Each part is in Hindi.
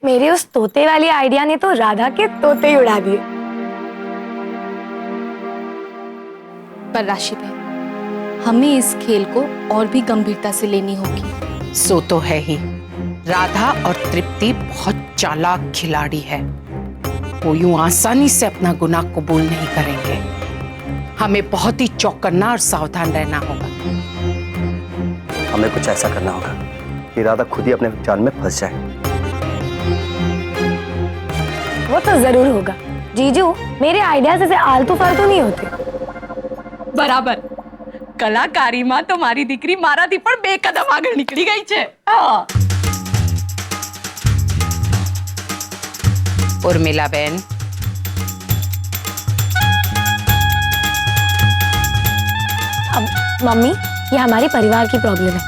मेरे उस तोते वाली आइडिया ने तो राधा के तोते ही उड़ा दिए। पर राशि बहन, हमें इस खेल को और भी गंभीरता से लेनी होगी। सो तो है ही। राधा और तृप्ति बहुत चालाक खिलाड़ी है। वो यूं आसानी से अपना गुनाह कबूल नहीं करेंगे। हमें बहुत ही चौकन्ना और सावधान रहना होगा। हमें कुछ ऐसा करना होगा कि राधा खुद ही अपने जाल में फंस जाए। वो तो जरूर होगा। जीजू, मेरे आइडियाज ऐसे आलतू फालतू नहीं होते। बराबर। कलाकारी में तुम्हारी दीकरी माराथी पण बे कदम आगे निकली गई छे। हाँ। उर्मिला बेन, अब मम्मी, ये हमारे परिवार की प्रॉब्लम है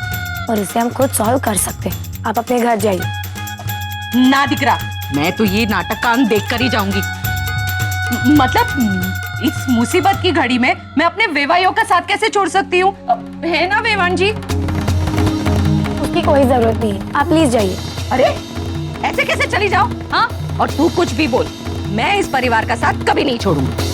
और इसे हम खुद सॉल्व कर सकते हैं। आप अपने घर जाइए। ना दिकरा, मैं तो ये नाटक का अंत देख कर ही जाऊंगी। मतलब इस मुसीबत की घड़ी में मैं अपने वेवाइयों का साथ कैसे छोड़ सकती हूँ? है ना वेवान जी? उसकी कोई जरूरत नहीं है, आप प्लीज जाइए। अरे ऐसे कैसे चली जाओ? हाँ, और तू कुछ भी बोल, मैं इस परिवार का साथ कभी नहीं छोड़ूंगी।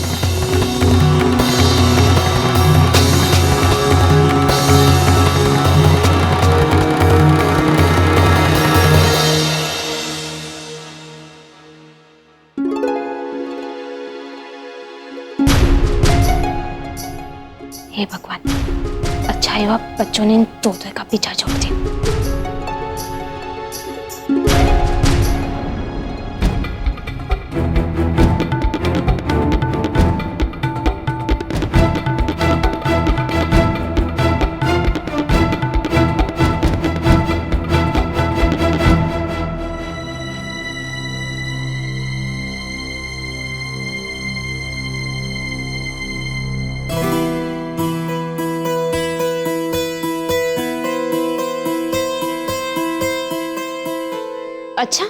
हे भगवान, अच्छा हुआ बच्चों ने इन तोते का पीछा छोड़ दिया। अच्छा,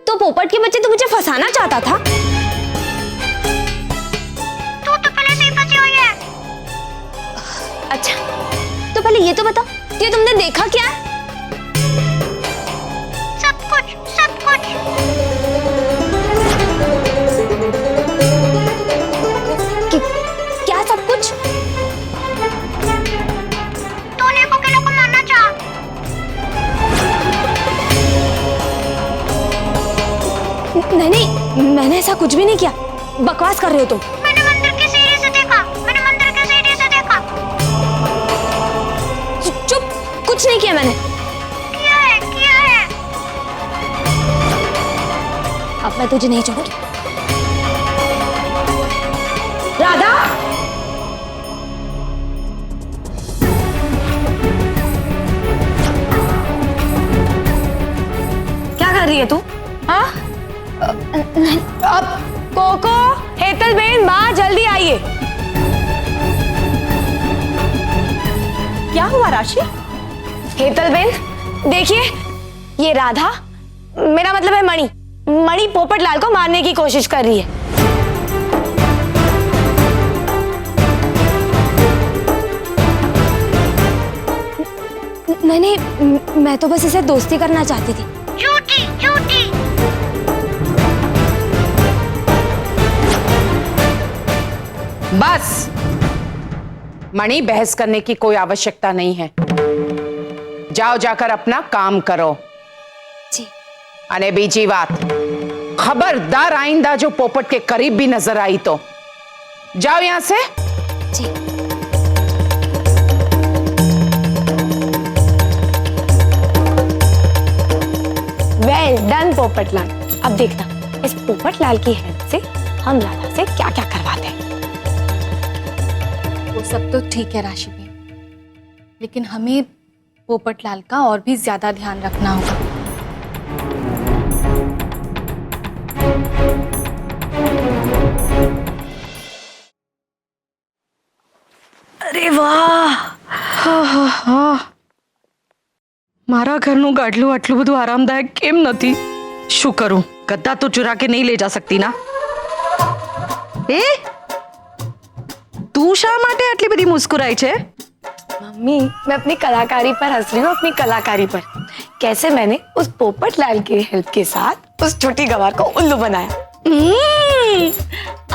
तो पोपट के बच्चे तो मुझे फंसाना चाहता था। तू तो पहले से ही फंसी हुई है। अच्छा, तो पहले ये तो बताओ, ये तुमने देखा क्या है? सब कुछ, सब कुछ। क्या सब कुछ? तूने कोकिला को मारना चाहा। नहीं, मैंने ऐसा कुछ भी नहीं किया। बकवास कर रहे हो तुम। मैंने मंदिर की सीढ़ी से देखा। मैंने मंदिर की सीढ़ी से देखा। चुप, कुछ नहीं किया मैंने। किया है, किया है। अब मैं तुझे नहीं छोड़ूंगी। राधा, क्या कर रही है तू? हाँ? अब कोको, हेतल बेन, माँ जल्दी आइए। क्या हुआ राशि? हेतल बेन, देखिए, ये राधा, मेरा मतलब है मणि, मणि पोपट लाल को मारने की कोशिश कर रही है। मैं तो बस इसे दोस्ती करना चाहती थी। झूठी, झूठी। बस मणि, बहस करने की कोई आवश्यकता नहीं है। जाओ, जाकर अपना काम करो। जी। अरे बीजी बात, खबरदार आइंदा जो पोपट के करीब भी नजर आई तो जाओ यहां से। जी। Well done Popat Lal. अब देखना, इस पोपट लाल की हेल्प से हम राधा से क्या क्या करवाते हैं। वो सब तो ठीक है राशि बहन, लेकिन हमें पोपट लाल का और भी ज्यादा ध्यान रखना होगा। अरे वाह, મારા ઘરનું ગાડલું આટલું બધું આરામદાયક કેમ નથી? શું કરું? ગદ્દા તો ચુરા કે નહીં લઈ જા શકતી ના? એ તું શા માટે આટલી બધી મુસ્કુરાઈ છે? मम्मी, मैं अपनी कलाकारी पर हंस रही हूँ, अपनी कलाकारी पर। कैसे मैंने उस पोपट लाल की हेल्प के साथ उस छोटी गवार को उल्लू बनाया।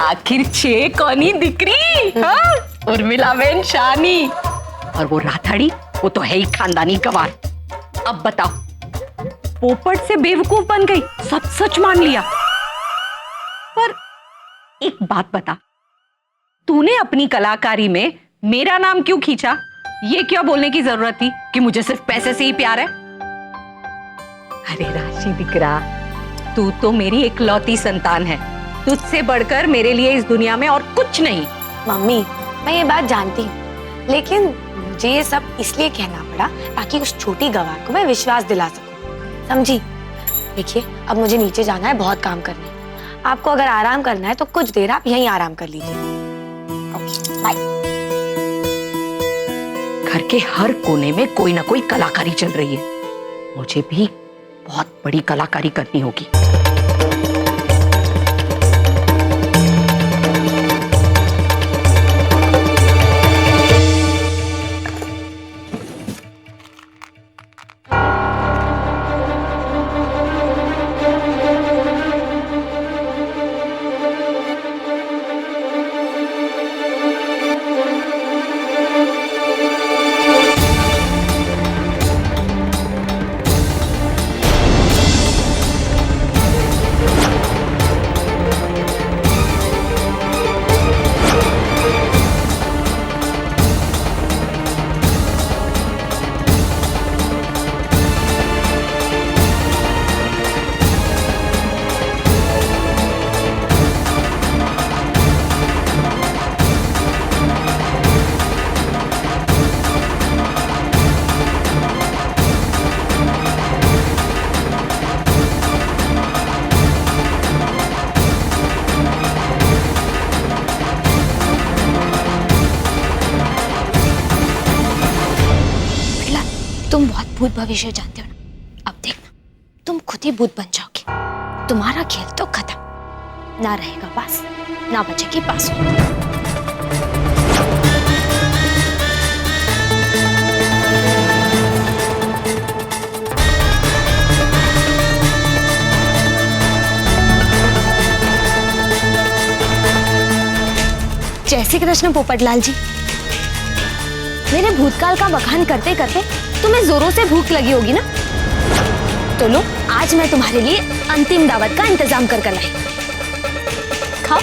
आखिर छे कौनी दिकरी, हाँ? उर्मिला बेन शानी। और वो राथड़ी, वो तो है ही खानदानी गवार। अब बताओ, पोपट से बेवकूफ बन गई, सब सच मान लिया। पर एक बात बता, तूने अपनी कलाकारी में मेरा नाम क्यों खींचा? ये क्या बोलने की जरूरत थी कि मुझे सिर्फ पैसे से ही प्यार है? अरे राशि दिकरा, तू तो मेरी इकलौती संतान है। तुझसे बढ़कर मेरे लिए इस दुनिया में और कुछ नहीं। मम्मी, मैं ये बात जानती हूँ, लेकिन मुझे ये सब इसलिए कहना पड़ा ताकि उस छोटी गवार को मैं विश्वास दिला सकूं। समझी? देखिए, अब मुझे नीचे जाना है, बहुत काम करना है। आपको अगर आराम करना है तो कुछ देर आप यहीं आराम कर लीजिए। Okay, bye. घर के हर कोने में कोई ना कोई कलाकारी चल रही है। मुझे भी बहुत बड़ी कलाकारी करनी होगी। तुम बहुत भूत भविष्य जानते हो ना। अब देखना, तुम खुद ही भूत बन जाओगे। तुम्हारा खेल तो खत्म। ना रहेगा पास, ना बचेगी पास। जय श्री कृष्ण पोपटलाल जी। मेरे भूतकाल का बखान करते करते तुम्हें जोरों से भूख लगी होगी ना, तो लो, आज मैं तुम्हारे लिए अंतिम दावत का इंतजाम कर लाई। खाओ।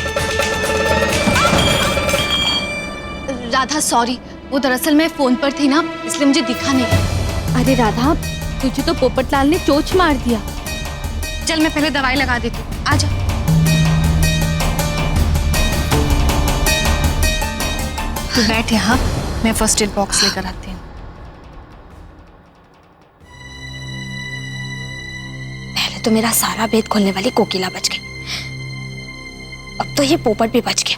राधा सॉरी, वो दरअसल मैं फोन पर थी ना, इसलिए मुझे दिखा नहीं। अरे राधा, तुझे तो पोपटलाल ने चोच मार दिया। चल मैं पहले दवाई लगा देती हूँ, आजा। तू बैठ यहाँ, मैं फर्स्ट एड बॉक्स लेकर आती हूँ। पहले तो मेरा सारा भेद खोलने वाली कोकिला बच गई, अब तो ये पोपट भी बच गया।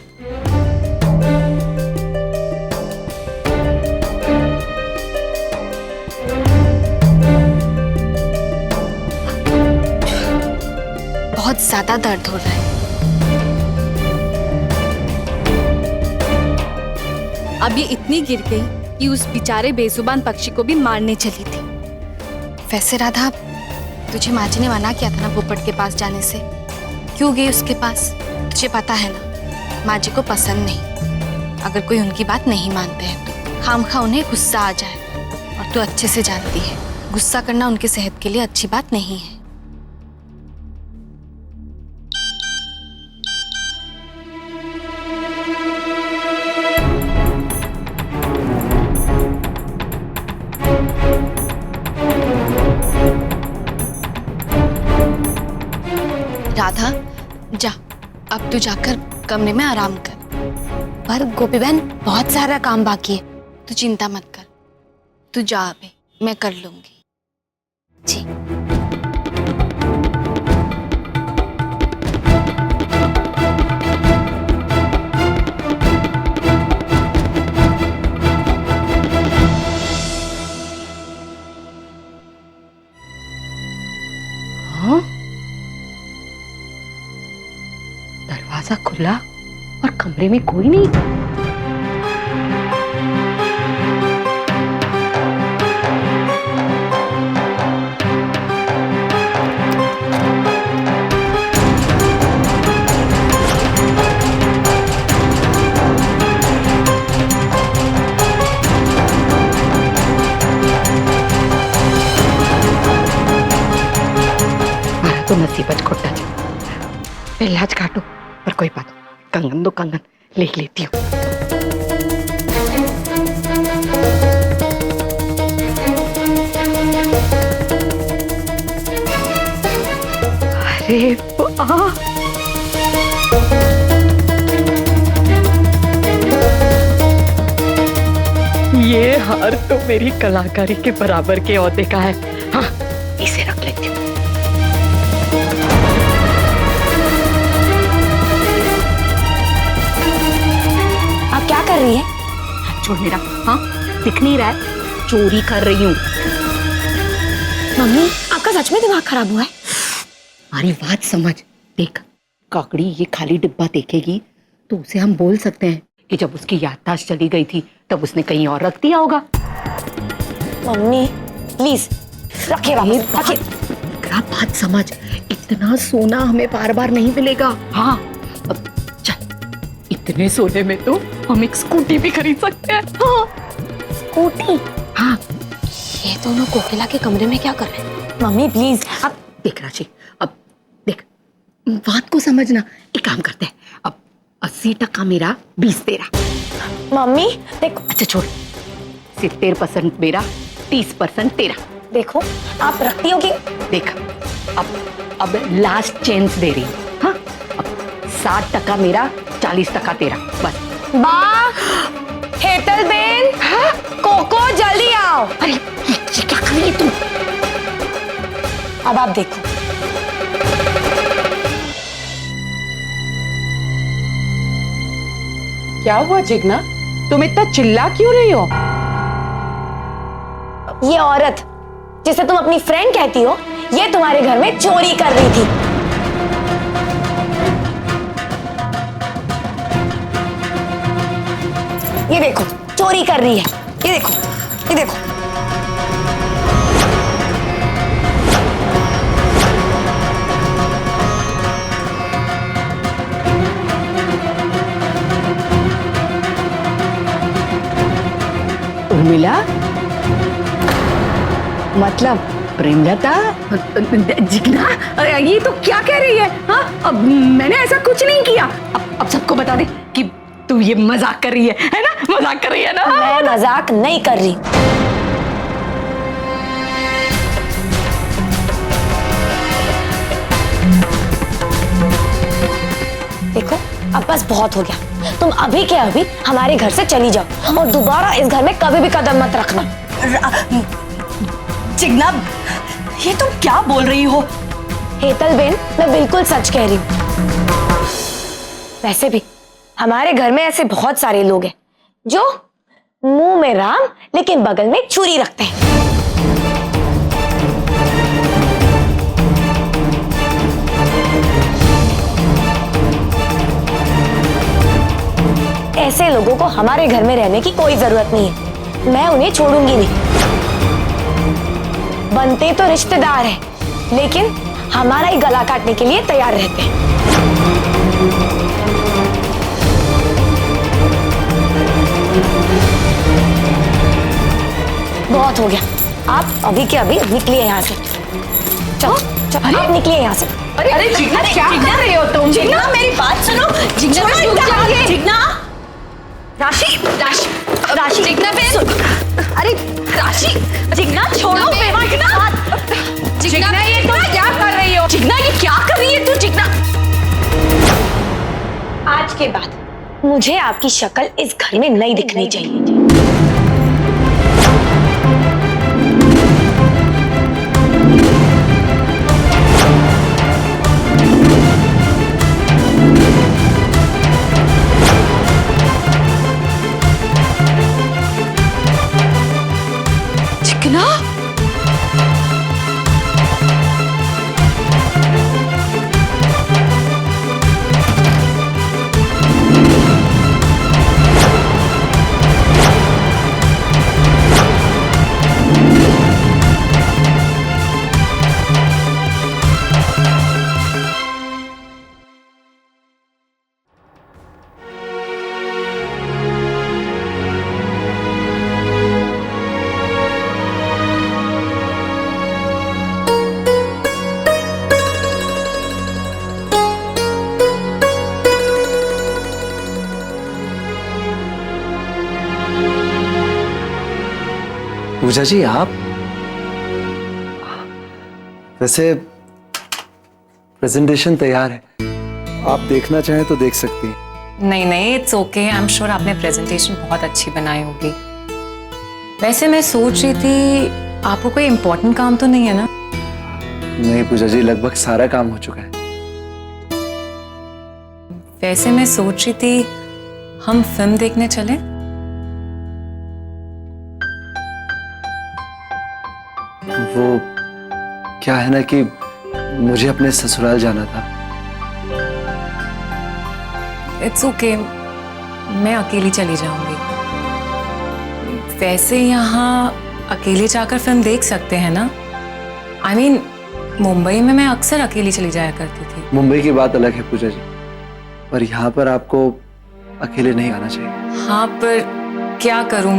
बहुत ज्यादा दर्द हो रहा है। अब ये इतनी गिर गई कि उस बेचारे बेजुबान पक्षी को भी मारने चली थी। वैसे राधा, तुझे माँ जी ने मना किया था ना पोपट के पास जाने से, क्यों गई उसके पास? तुझे पता है ना, माँ जी को पसंद नहीं अगर कोई उनकी बात नहीं मानते हैं तो। खामखा उन्हें गुस्सा आ जाए, और तू अच्छे से जानती है गुस्सा करना उनकी सेहत के लिए अच्छी बात नहीं है। राधा, जा, अब तू जाकर कमरे में आराम कर। पर गोपी बहन, बहुत सारा काम बाकी है। तू चिंता मत कर, तू जा अभी, मैं कर लूंगी। जी। हाँ? दरवाजा खुला और कमरे में कोई नहीं। तो नसीबत खोटा ज पहला ज काटो पर कोई बात कंगन दो कंगन ले लेती हूँ। अरे वाह, ये हार तो मेरी कलाकारी के बराबर के औहदे का है। हाँ, इसे रख लेती हूँ। आप क्या कर रही है? हाथ छोड़ मेरा। हाँ, दिख नहीं रहा है, चोरी कर रही हूँ। मम्मी आपका सच में दिमाग खराब हुआ है? हमारी बात समझ। देख, काकड़ी ये खाली डिब्बा देखेगी तो उसे हम बोल सकते हैं कि जब उसकी याददाश्त चली गई थी तब उसने कहीं और रख दिया होगा। मम्मी प्लीज रखिए वापस, रखिए। बात समझ, इतना सोना हमें बार बार नहीं मिलेगा। हाँ, अब चल, इतने सोने में तो हम एक स्कूटी भी खरीद सकते हैं। हाँ, स्कूटी? हाँ। ये दोनों कोकिला के कमरे में क्या कर रहे हैं? Mummy please. अब देख राशि, अब देख, बात को समझना। एक काम करते हैं, अब 80% मेरा, 20 तेरा। मम्मी देखो। अच्छा छोड़, 70% मेरा, 30% तेरा। देखो आप रखती हो कि? देख, अब लास्ट चांस दे रही हूँ। हाँ, अब 60% मेरा, 40% तेरा, बस। बा, हेतल बेन, कोको जल्दी आओ। अरे ये क्या कर रही है तू? अब आप देखो। क्या हुआ जिग्ना, तुम इतना चिल्ला क्यों रही हो? ये औरत जिसे तुम अपनी फ्रेंड कहती हो, ये तुम्हारे घर में चोरी कर रही थी। ये देखो चोरी कर रही है, ये देखो, ये देखो। उर्मिला, मतलब प्रेमलता, जिग्ना, ये तो क्या कह रही है? हाँ, अब मैंने ऐसा कुछ नहीं किया। अब सबको बता दे कि तू ये मजाक कर रही है ना? मजाक कर रही है ना? मैं मजाक नहीं कर रही। देखो अब बस बहुत हो गया, तुम अभी के अभी हमारे घर से चली जाओ और दोबारा इस घर में कभी भी कदम मत रखना। जिग्ना, ये तुम क्या बोल रही हो? हेतल बेन, मैं बिल्कुल सच कह रही हूँ। वैसे भी हमारे घर में ऐसे बहुत सारे लोग हैं जो मुंह में राम लेकिन बगल में छुरी रखते हैं। ऐसे लोगों को हमारे घर में रहने की कोई जरूरत नहीं है। मैं उन्हें छोड़ूंगी नहीं। बनते तो रिश्तेदार हैं, लेकिन हमारा ही गला काटने के लिए तैयार रहते हैं। बहुत हो गया, आप अभी के अभी निकलिए यहाँ से। चलो चलो, आप निकलिए यहाँ से। अरे जिग्ना, क्या कर रही हो तुम? जिग्ना, मेरी बात सुनो। जिग्ना, जिग्ना, राशि, राशि, राशि, जिग्ना बेन, अरे राशि, जिग्ना छोड़ो बेवा, जिग्ना, ये तुम क्या कर रही हो? जिग्ना, ये क्या कर रही है तू? जिग्ना, आज के बाद मुझे आपकी शक्ल इस घर में नहीं दिखनी चाहिए। जिग्ना, पूजा जी आप वैसे प्रेजेंटेशन तैयार है, आप देखना चाहें तो देख सकती हैं। नहीं नहीं, it's okay. I am sure आपने प्रेजेंटेशन बहुत अच्छी बनाई होगी। वैसे मैं सोच रही थी आपको कोई इम्पोर्टेंट काम तो नहीं है ना? नहीं पूजा जी, लगभग सारा काम हो चुका है। वैसे मैं सोच रही थी हम फिल्म देखने चलें। वो क्या है ना कि मुझे अपने ससुराल जाना था। इट्स ओके, मैं अकेली चली जाऊंगी। वैसे यहाँ अकेले जाकर फिल्म देख सकते हैं ना? आई मीन मुंबई में मैं अक्सर अकेली चली जाया करती थी। मुंबई की बात अलग है पूजा जी, पर यहाँ पर आपको अकेले नहीं आना चाहिए। हाँ, पर क्या करूं,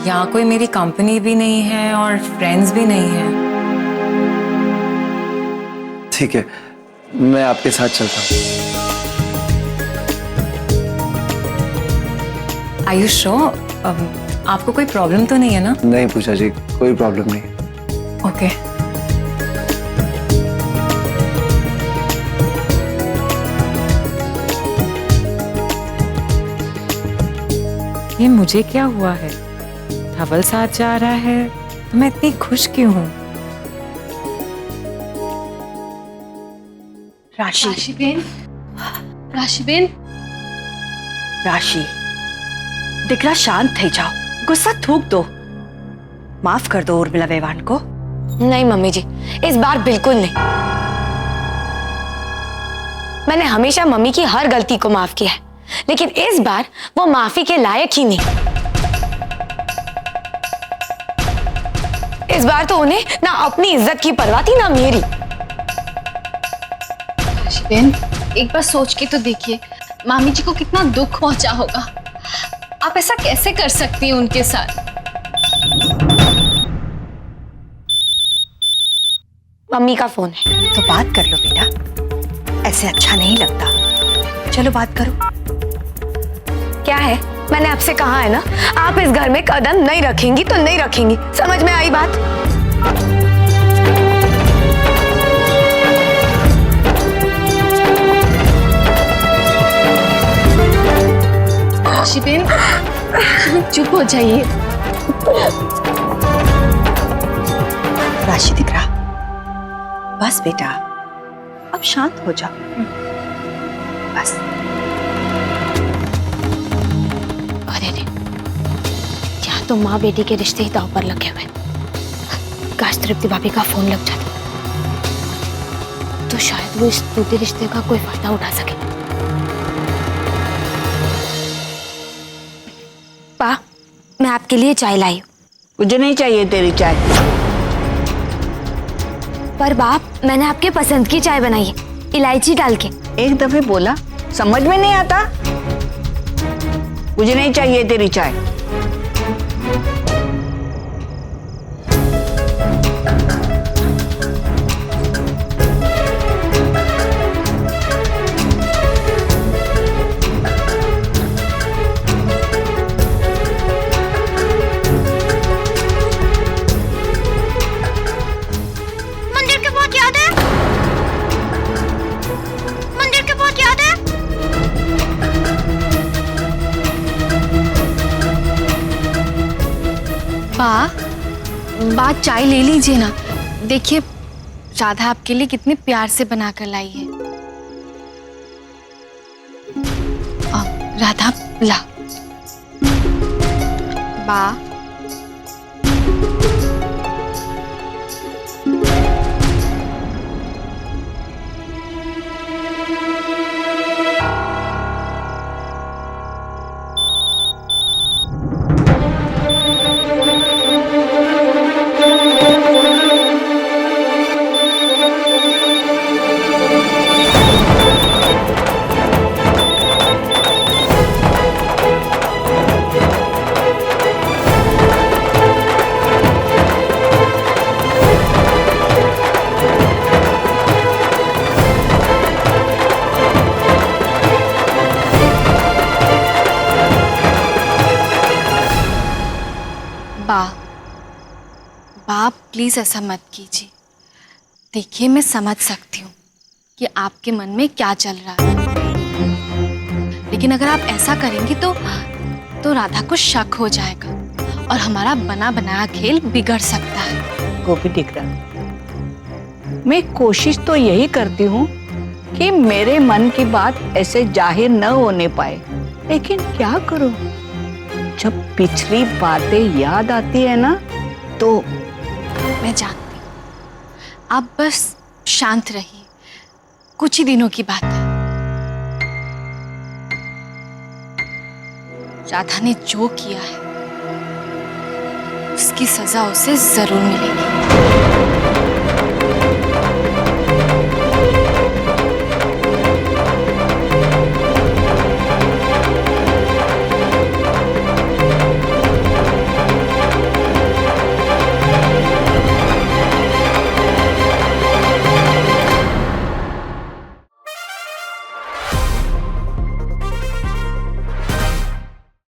यहाँ कोई मेरी कंपनी भी नहीं है और फ्रेंड्स भी नहीं है। ठीक है, मैं आपके साथ चलता हूँ। Are you sure? आपको कोई प्रॉब्लम तो नहीं है ना? नहीं पूजा जी, कोई प्रॉब्लम नहीं। ओके। ये मुझे क्या हुआ है? धवल साथ जा रहा है तो मैं इतनी खुश क्यों हूँ? राशिबेन, राशिबेन, राशि, दिकरा शांत થઈ જાઓ, गुस्सा थूक दो, माफ कर दो उर्मिला बेवान को। नहीं मम्मी जी, इस बार बिल्कुल नहीं। मैंने हमेशा मम्मी की हर गलती को माफ किया है, लेकिन इस बार वो माफी के लायक ही नहीं। इस बार तो उन्हें ना अपनी इज्जत की परवाह थी ना मेरी। राशिबेन, एक बार सोच के तो देखिए, मामी जी को कितना दुख पहुंचा होगा। आप ऐसा कैसे कर सकती हैं उनके साथ? मम्मी का फोन है। तो बात कर लो बेटा, ऐसे अच्छा नहीं लगता। चलो बात करो। क्या है? मैंने आपसे कहा है ना, आप इस घर में कदम नहीं रखेंगी तो नहीं रखेंगी। समझ में आई बात? राशिबेन, चुप हो जाइए। राशि दिकरा, बस बेटा, अब शांत हो जाओ, बस। अरे रे, यहाँ तो माँ बेटी के रिश्ते ही दांव पर लगे हुए। काश तृप्ति भाभी का फोन लग जाता तो शायद वो इस टूटे रिश्ते का कोई फायदा उठा सके। पा, मैं आपके लिए चाय लाई हूँ। मुझे नहीं चाहिए तेरी चाय। पर बाप, मैंने आपके पसंद की चाय बनाई है, इलायची डाल के। एक दफे बोला, समझ में नहीं आता? मुझे नहीं चाहिए तेरी चाय। मंदिर की बहुत याद है, मंदिर की बहुत याद है। बा चाय ले लीजिए ना। देखिए, राधा आपके लिए कितने प्यार से बनाकर लाई है। राधा ला। बा, प्लीज ऐसा मत कीजिए। देखिए, मैं समझ सकती हूँ कि आपके मन में क्या चल रहा है, लेकिन अगर आप ऐसा करेंगी तो राधा को शक हो जाएगा और हमारा बना बनाया खेल बिगड़ सकता है। गोपी दिखरा, मैं कोशिश तो यही करती हूँ कि मेरे मन की बात ऐसे जाहिर न होने पाए, लेकिन क्या करूं, जब पिछली बातें याद आती है ना तो। मैं जानती हूँ, आप बस शांत रहिए, कुछ ही दिनों की बात है। राधा ने जो किया है उसकी सजा उसे जरूर मिलेगी।